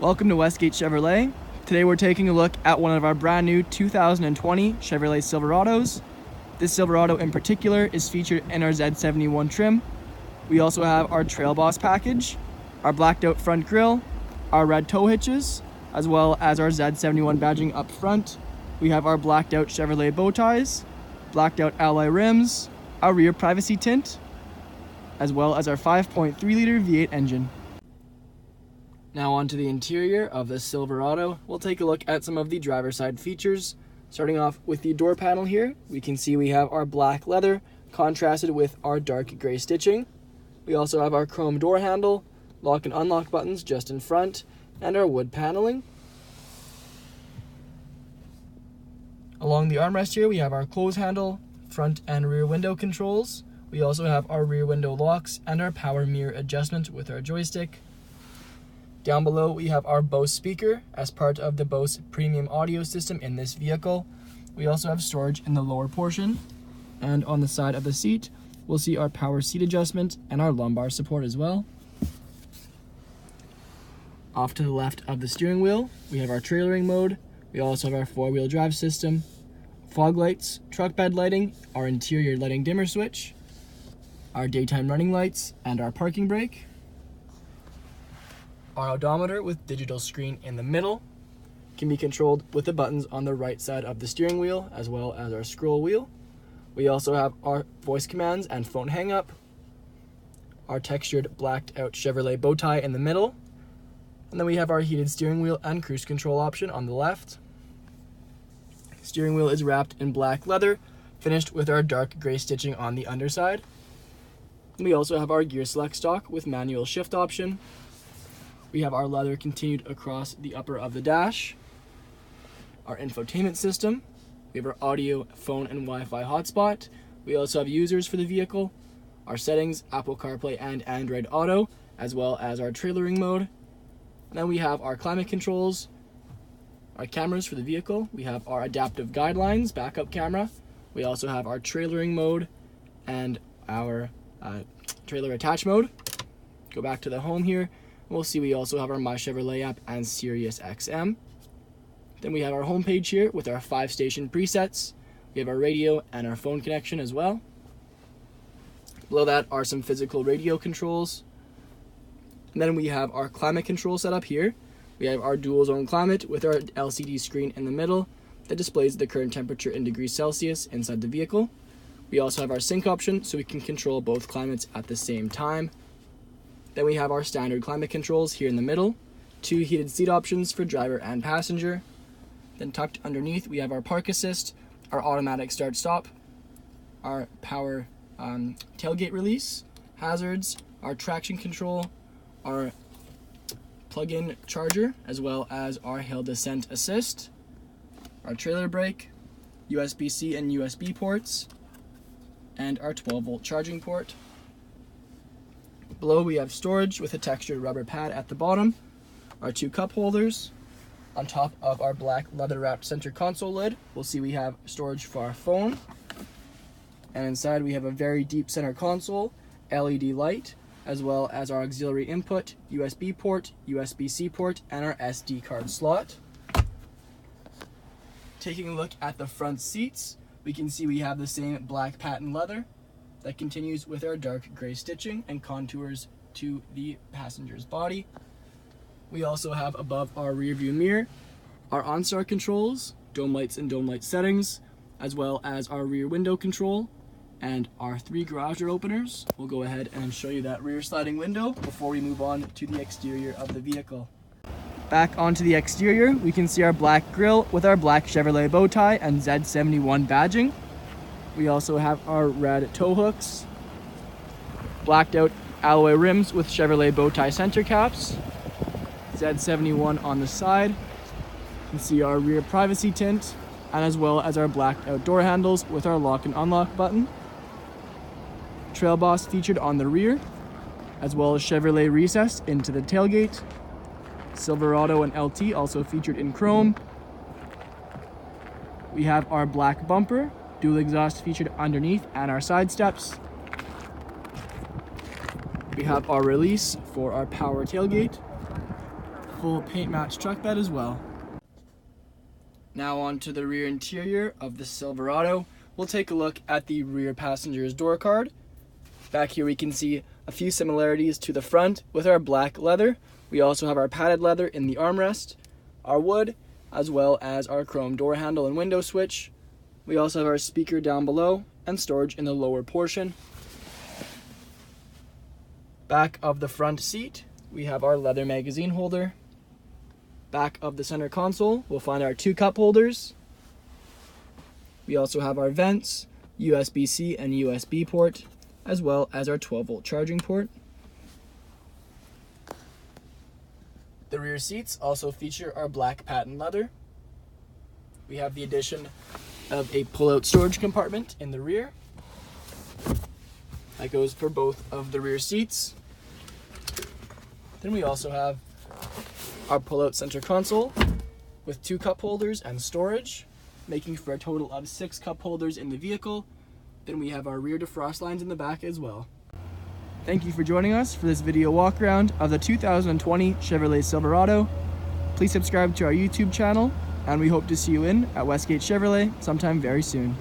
Welcome to Westgate Chevrolet. Today we're taking a look at one of our brand new 2020 Chevrolet Silverados. This Silverado in particular is featured in our Z71 trim. We also have our Trail Boss package, our blacked out front grille, our red tow hitches, as well as our Z71 badging up front. We have our blacked out Chevrolet bow ties, blacked out alloy rims, our rear privacy tint, as well as our 5.3 liter V8 engine. Now onto the interior of the Silverado. We'll take a look at some of the driver's side features. Starting off with the door panel here, we can see we have our black leather contrasted with our dark gray stitching. We also have our chrome door handle, lock and unlock buttons just in front, and our wood paneling. Along the armrest here, we have our close handle, front and rear window controls. We also have our rear window locks and our power mirror adjustment with our joystick. Down below, we have our Bose speaker as part of the Bose premium audio system in this vehicle. We also have storage in the lower portion. And on the side of the seat, we'll see our power seat adjustment and our lumbar support as well. Off to the left of the steering wheel, we have our trailering mode. We also have our four-wheel drive system, fog lights, truck bed lighting, our interior lighting dimmer switch, our daytime running lights, and our parking brake. Our odometer with digital screen in the middle can be controlled with the buttons on the right side of the steering wheel, as well as our scroll wheel. We also have our voice commands and phone hang-up, our textured blacked out Chevrolet bow tie in the middle, and then we have our heated steering wheel and cruise control option on the left. Steering wheel is wrapped in black leather, finished with our dark gray stitching on the underside. We also have our gear select stalk with manual shift option. We have our leather continued across the upper of the dash, our infotainment system. We have our audio, phone, and Wi-Fi hotspot. We also have users for the vehicle, our settings, Apple CarPlay and Android Auto, as well as our trailering mode. And then we have our climate controls, our cameras for the vehicle. We have our adaptive guidelines, backup camera. We also have our trailering mode and our trailer attach mode. Go back to the home here. We'll see we also have our My Chevrolet app and Sirius XM. Then we have our home page here with our 5-station presets. We have our radio and our phone connection as well. Below that are some physical radio controls. And then we have our climate control setup here. We have our dual zone climate with our LCD screen in the middle that displays the current temperature in degrees Celsius inside the vehicle. We also have our sync option so we can control both climates at the same time. Then we have our standard climate controls here in the middle, 2 heated seat options for driver and passenger. Then tucked underneath we have our park assist, our automatic start stop, our power tailgate release, hazards, our traction control, our plug-in charger, as well as our hill descent assist, our trailer brake, USB-C and USB ports, and our 12-volt charging port. Below we have storage with a textured rubber pad at the bottom, our 2 cup holders. On top of our black leather-wrapped center console lid, we'll see we have storage for our phone. And inside we have a very deep center console, LED light, as well as our auxiliary input, USB port, USB-C port, and our SD card slot. Taking a look at the front seats, we can see we have the same black patent leather that continues with our dark gray stitching and contours to the passenger's body. We also have above our rear view mirror our OnStar controls, dome lights and dome light settings, as well as our rear window control and our 3 garage door openers. We'll go ahead and show you that rear sliding window before we move on to the exterior of the vehicle. Back onto the exterior, we can see our black grille with our black Chevrolet bow tie and Z71 badging. We also have our red tow hooks, blacked out alloy rims with Chevrolet bow tie center caps, Z71 on the side. You can see our rear privacy tint, and as well as our blacked out door handles with our lock and unlock button. Trail Boss featured on the rear, as well as Chevrolet recessed into the tailgate. Silverado and LT also featured in chrome. We have our black bumper, dual exhaust featured underneath, and our side steps. We have our release for our power tailgate. full paint match truck bed as well. Now on to the rear interior of the Silverado. We'll take a look at the rear passenger's door card. Back here we can see a few similarities to the front with our black leather. We also have our padded leather in the armrest, our wood, as well as our chrome door handle and window switch. We also have our speaker down below and storage in the lower portion. Back of the front seat, we have our leather magazine holder. Back of the center console, we'll find our 2 cup holders. We also have our vents, USB-C and USB port, as well as our 12-volt charging port. The rear seats also feature our black patent leather. We have the addition of a pull-out storage compartment in the rear. That goes for both of the rear seats. Then we also have our pull-out center console with 2 cup holders and storage, making for a total of 6 cup holders in the vehicle. Then we have our rear defrost lines in the back as well. Thank you for joining us for this video walk around of the 2020 Chevrolet Silverado. Please subscribe to our YouTube channel, and we hope to see you in at Westgate Chevrolet sometime very soon.